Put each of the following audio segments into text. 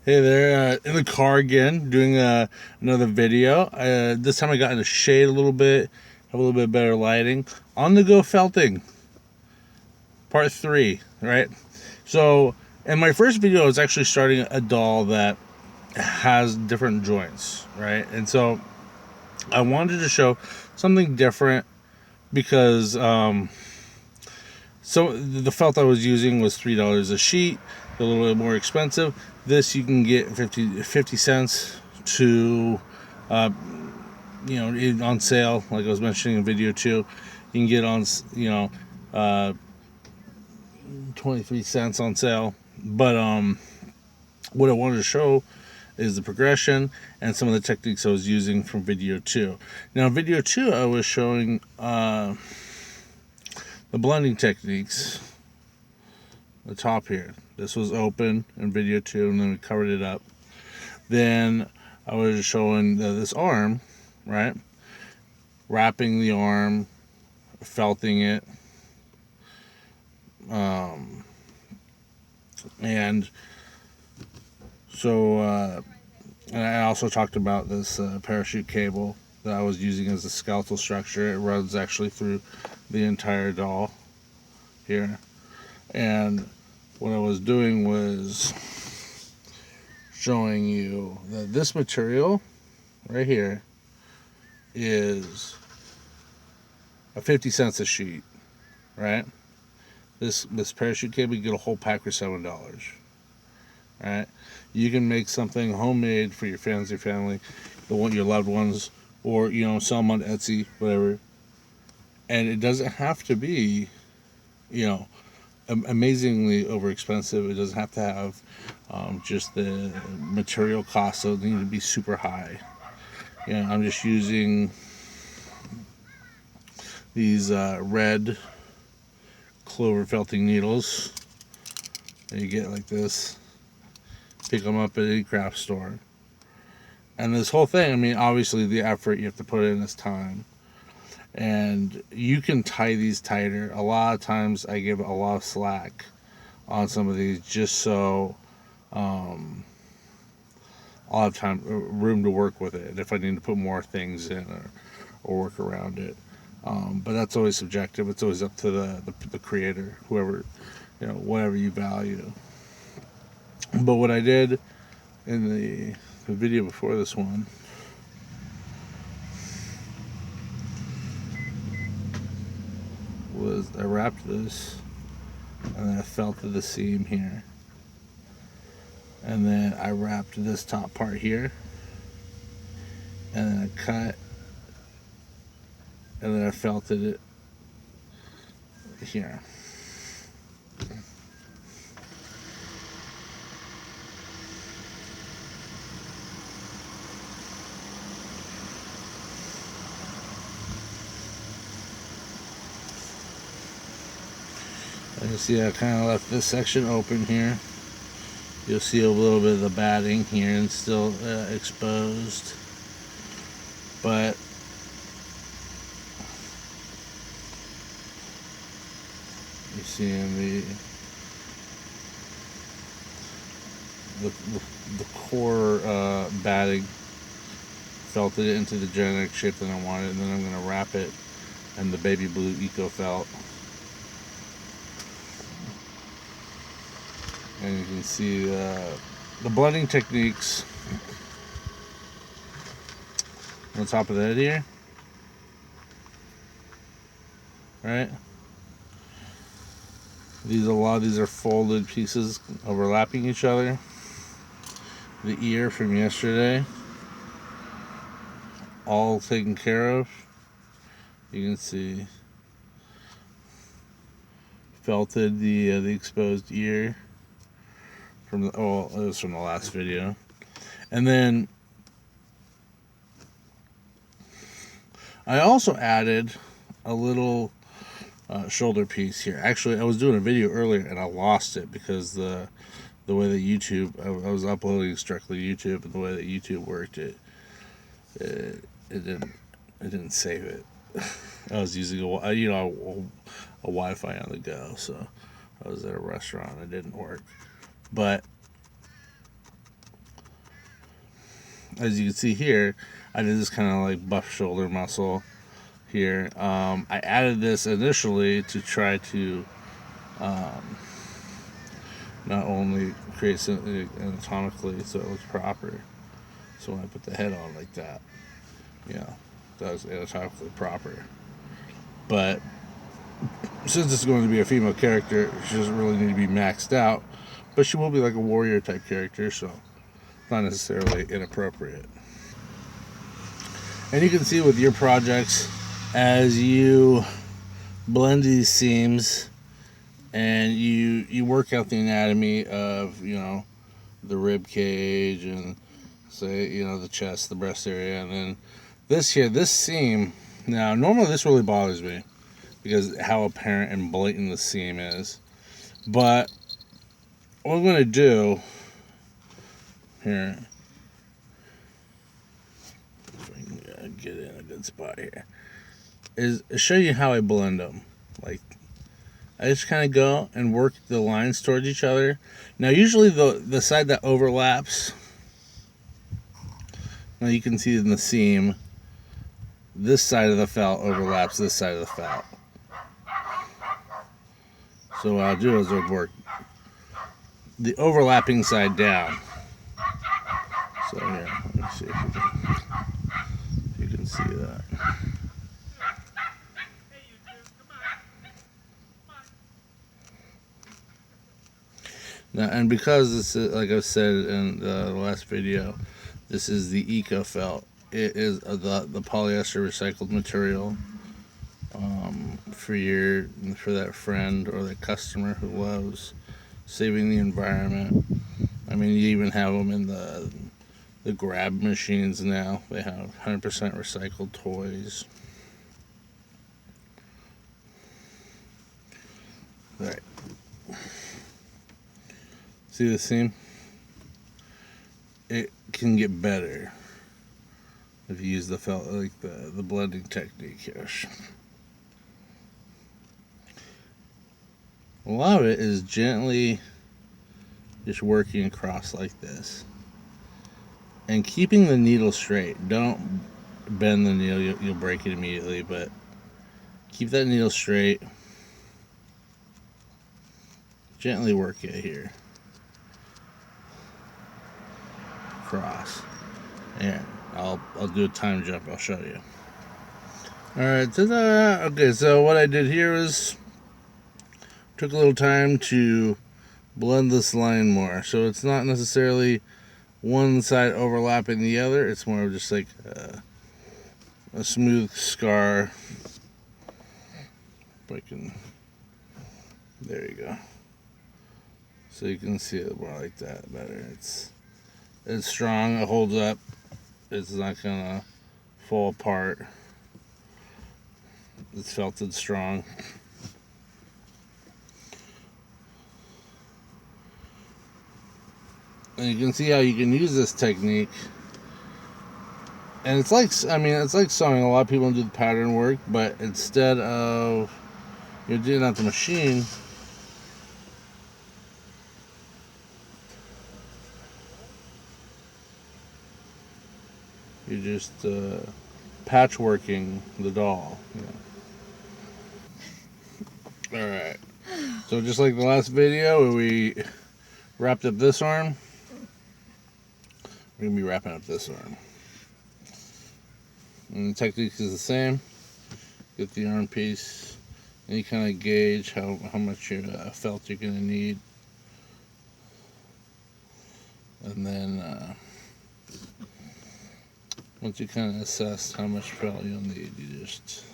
Hey there, in the car again, doing another video. This time I got in the shade a little bit, have a little bit better lighting. On the go felting, part 3, right? So, in my first video, I was actually starting a doll that has different joints, right? And so, I wanted to show something different because so the felt I was using was $3 a sheet, a little bit more expensive. This you can get 50 cents to, uh, on sale. Like I was mentioning in video 2, you can get on, uh, 23 cents on sale. But what I wanted to show is the progression and some of the techniques I was using from video 2. Now, in video 2, I was showing the blending techniques. The top here. This was open in video 2, and then we covered it up. Then I was showing this arm, right? Wrapping the arm, felting it, and so and I also talked about this parachute cable that I was using as a skeletal structure. It runs actually through the entire doll here, and what I was doing was showing you that this material right here is a 50 cents a sheet, right? This parachute cable, you get a whole pack for $7, right? You can make something homemade for your friends, your family, your loved ones, or sell them on Etsy, whatever. And it doesn't have to be, amazingly over expensive. It doesn't have to have just the material costs that need to be super high. I'm just using these red clover felting needles that you get like this. Pick them up at any craft store. And this whole thing, I mean, obviously the effort you have to put in is time. And you can tie these tighter. A lot of times I give a lot of slack on some of these just so I'll have room to work with it if I need to put more things in or work around it. But that's always subjective. It's always up to the creator, whoever, whatever you value. But what I did in the video before this one was I wrapped this and then I felted the seam here. And then I wrapped this top part here. And then I cut. And then I felted it here. And you see I kind of left this section open here. You'll see a little bit of the batting here and still exposed. But you see in the core batting, felted it into the generic shape that I wanted, and then I'm going to wrap it in the baby blue eco felt. And you can see the blending techniques on top of that here, right? A lot of these are folded pieces overlapping each other. The ear from yesterday, all taken care of. You can see felted the exposed ear from it was from the last video. And then I also added a little shoulder piece here. Actually, I was doing a video earlier and I lost it because the way that YouTube, I was uploading strictly YouTube, and the way that YouTube worked, it didn't save it. I was using a Wi-Fi on the go, so I was at a restaurant. It didn't work, but as you can see here, I did this kind of like buff shoulder muscle here. I added this initially to try to not only create something anatomically so it looks proper. So when I put the head on like that, that was anatomically proper. But since it's going to be a female character, she doesn't really need to be maxed out. But she will be like a warrior type character, so not necessarily inappropriate. And you can see with your projects, as you blend these seams and you work out the anatomy of the rib cage and say the chest, the breast area, and then this seam. Now normally this really bothers me because how apparent and blatant the seam is, but what I'm going to do here, if I can get in a good spot here, is show you how I blend them. Like, I just kind of go and work the lines towards each other. Now usually the side that overlaps, now you can see in the seam, this side of the felt overlaps this side of the felt. So what I'll do is I'll work the overlapping side down. So here, let me see if you can see that. Now, and because this is, like I said in the last video, this is the eco felt. It is the polyester recycled material for that friend or that customer who loves saving the environment. I mean, you even have them in the grab machines now. They have 100% recycled toys. All right. See the seam? It can get better if you use the felt, like the blending technique here. A lot of it is gently just working across like this and keeping the needle straight. Don't bend the needle, you'll break it immediately, but keep that needle straight. Gently work it here across, and I'll do a time jump. I'll show you. All right, ta-da! Okay, so what I did here is took a little time to blend this line more, so it's not necessarily one side overlapping the other. It's more of just like a smooth scar. If I can, there you go. So you can see it more like that better. It's strong. It holds up. It's not gonna fall apart. It's felted strong. And you can see how you can use this technique. And it's like sewing. A lot of people do the pattern work, but instead of you're doing it at the machine, you're just patchworking the doll. Yeah. Alright. So just like the last video where we wrapped up this arm, we're going to be wrapping up this arm. And the technique is the same. Get the arm piece, and you kind of gauge how much felt you're going to need. And then once you kind of assess how much felt you'll need, you just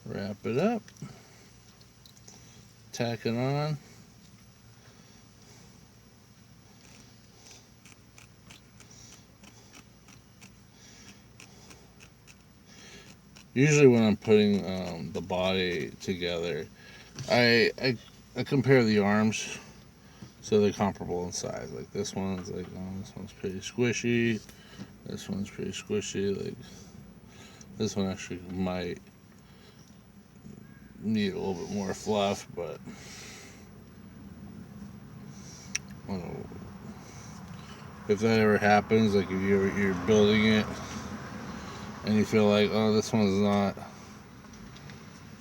wrap it up, tack it on. Usually when I'm putting the body together, I compare the arms so they're comparable in size. Like this one's like, oh, this one's pretty squishy. This one's pretty squishy. Like this one actually might need a little bit more fluff, but if that ever happens, like if you're building it and you feel like, oh, this one's not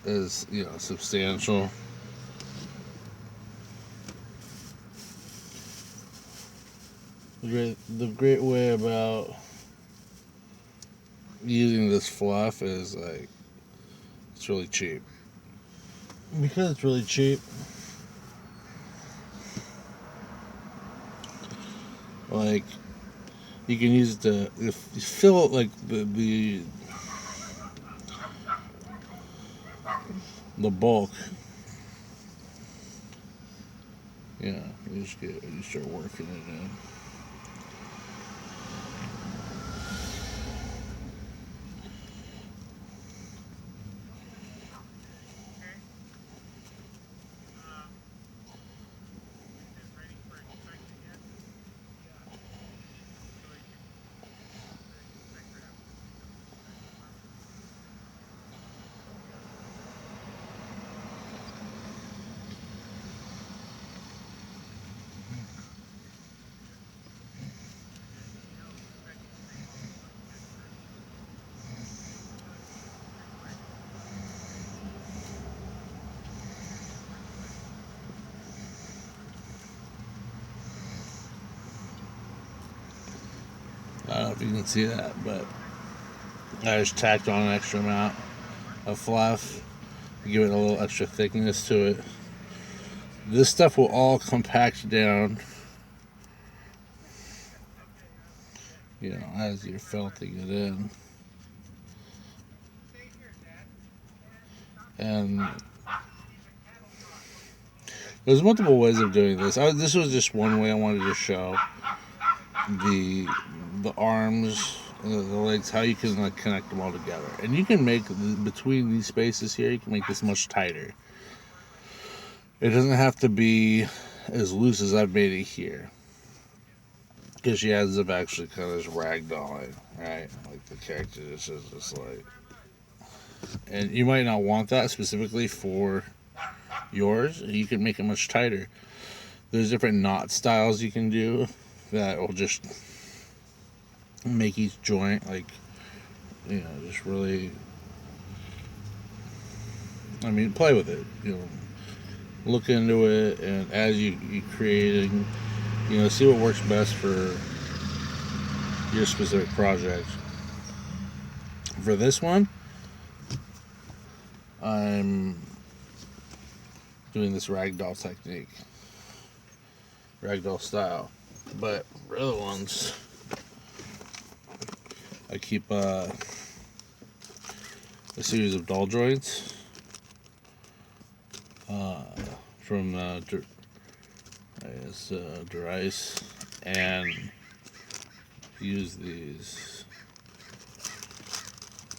as, you know, substantial. The great way about using this fluff is like it's really cheap. Because it's really cheap, like you can use it to if you fill it like the bulk. Yeah, you start working it in. I don't know if you can see that, but I just tacked on an extra amount of fluff to give it a little extra thickness to it. This stuff will all compact down, you know, as you're felting it in. And there's multiple ways of doing this. This was just one way I wanted to show the arms, the legs, how you can like connect them all together. And you can make between these spaces here, you can make this much tighter. It doesn't have to be as loose as I've made it here, because she ends up actually kind of just ragdolling, right? Like the character just is just like, and you might not want that specifically for yours. You can make it much tighter. There's different knot styles you can do that will just make each joint like, you know, just really, I mean, play with it, you know, look into it, and as you creating, you know, see what works best for your specific project. For this one, I'm doing this ragdoll technique, ragdoll style. But for other ones, I keep a series of doll joints from Derice, and use these.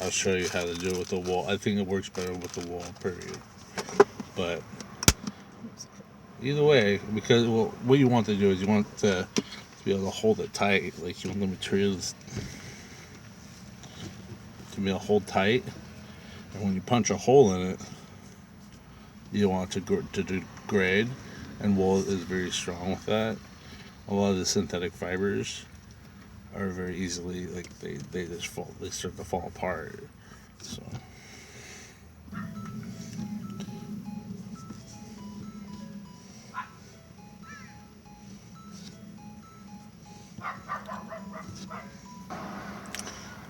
I'll show you how to do it with the wool. I think it works better with the wool, period. But either way, because well, what you want to do is you want to be able to hold it tight. Like you want the materials to be able to hold tight, and when you punch a hole in it, you want it to degrade, and wool is very strong with that. A lot of the synthetic fibers are very easily, like they just fall, they start to fall apart. So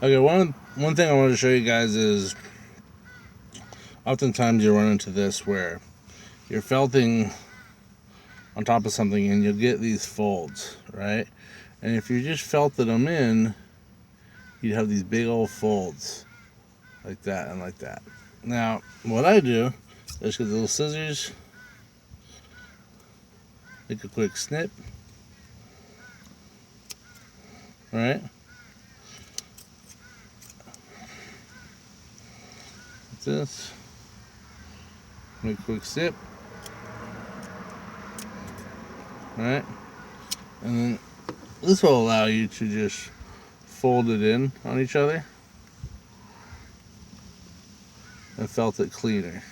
okay, one thing I wanted to show you guys is oftentimes you run into this where you're felting on top of something and you'll get these folds, right? And if you just felted them in, you'd have these big old folds like that and like that. Now, what I do is get the little scissors, make a quick snip, right? Like this. Make a quick snip, right? And then this will allow you to just fold it in on each other and felt it cleaner.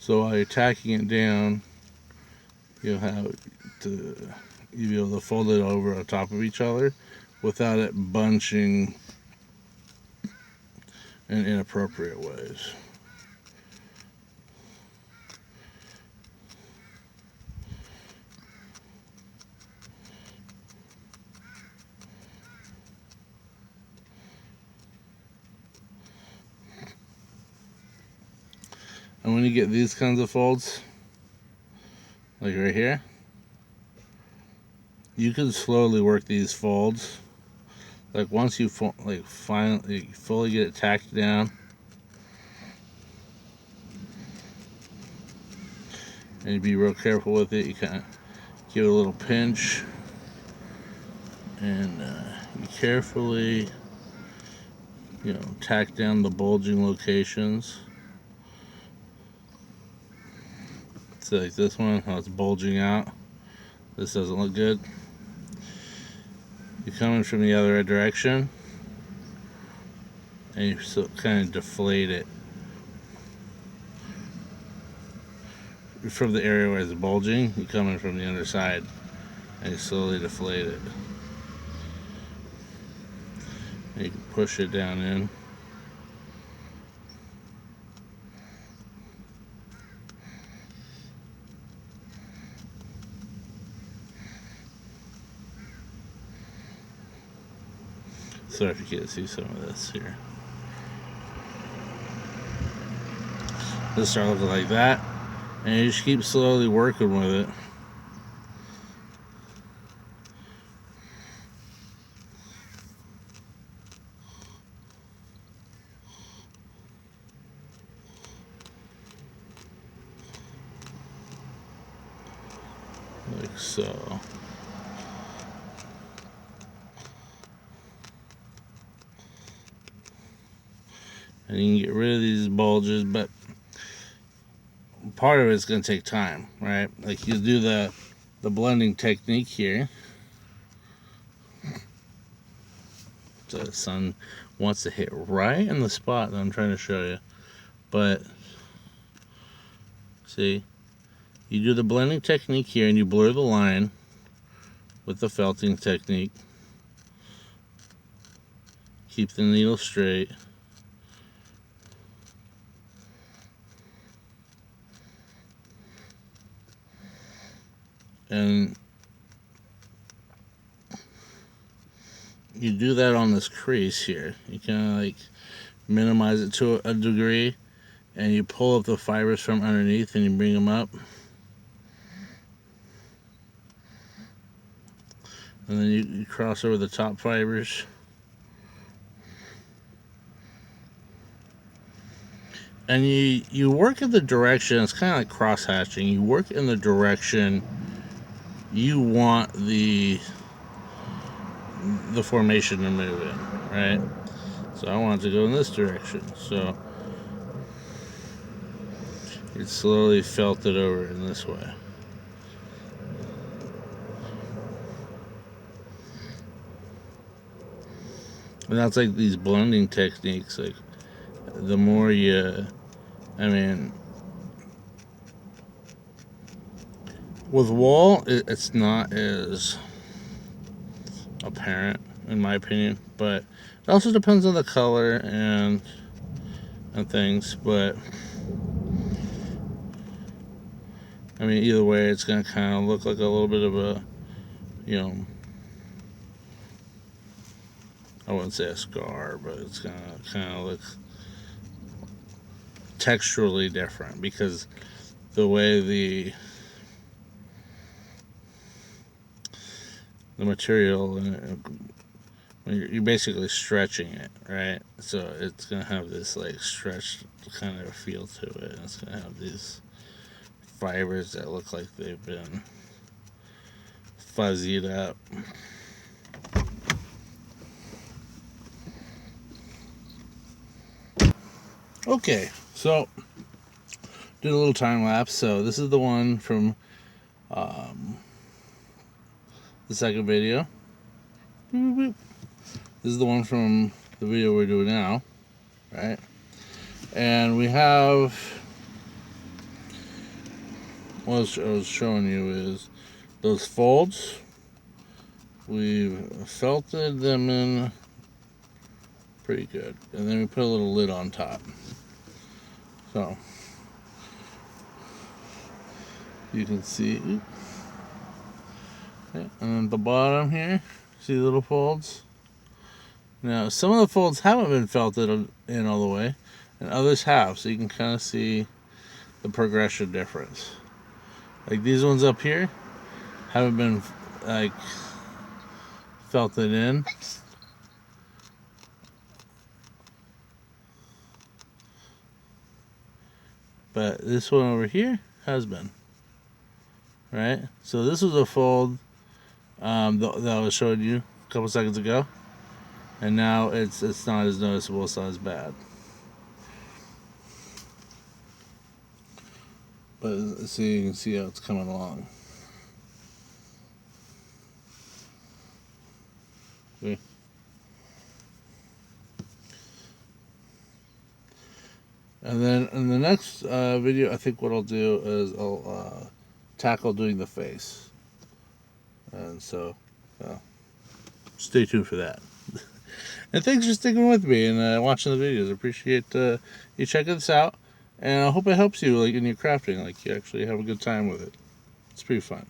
So while you're tacking it down, you'll be able to fold it over on top of each other without it bunching in inappropriate ways. And when you get these kinds of folds, like right here, you can slowly work these folds. Like once you finally fully get it tacked down, and you be real careful with it, you kind of give it a little pinch, and you carefully, tack down the bulging locations. So like this one, how it's bulging out. This doesn't look good. You're coming from the other direction, and you kind of deflate it from the area where it's bulging. You're coming from the other side, and you slowly deflate it. And you can push it down in. Sorry if you can't see some of this here. This start looking like that, and you just keep slowly working with it. Like so. And you can get rid of these bulges, but part of it's going to take time, right? Like you do the blending technique here. So the sun wants to hit right in the spot that I'm trying to show you. But see, you do the blending technique here and you blur the line with the felting technique. Keep the needle straight. And you do that on this crease here. You kind of like minimize it to a degree, and you pull up the fibers from underneath and you bring them up. And then you cross over the top fibers. And you work in the direction, it's kind of like cross hatching. You work in the direction you want the formation to move in, right? So I want it to go in this direction. So you slowly felt it over in this way. And that's like these blending techniques. Like the more with wool, it's not as apparent in my opinion, but it also depends on the color and things. But either way, it's gonna kind of look like a little bit of a, I wouldn't say a scar, but it's gonna kind of look texturally different because the way the material, you're basically stretching it, right? So it's gonna have this like stretched kind of feel to it. And it's gonna have these fibers that look like they've been fuzzied up. Okay, so did a little time lapse. So this is the one from the second video. This is the one from the video we're doing now, right? And we have what I was showing you is those folds. We've felted them in pretty good, and then we put a little lid on top. So you can see, and then the bottom here, see the little folds? Now some of the folds haven't been felted in all the way, and others have, so you can kind of see the progression difference. Like these ones up here haven't been like felted in. But this one over here has been. Right? So this was a fold that I was showing you a couple seconds ago. And now it's not as noticeable, it's not as bad. But so you can see how it's coming along. See? And then in the next video, I think what I'll do is I'll tackle doing the face. And so, stay tuned for that. And thanks for sticking with me and watching the videos. I appreciate you checking this out. And I hope it helps you like in your crafting. Like you actually have a good time with it. It's pretty fun.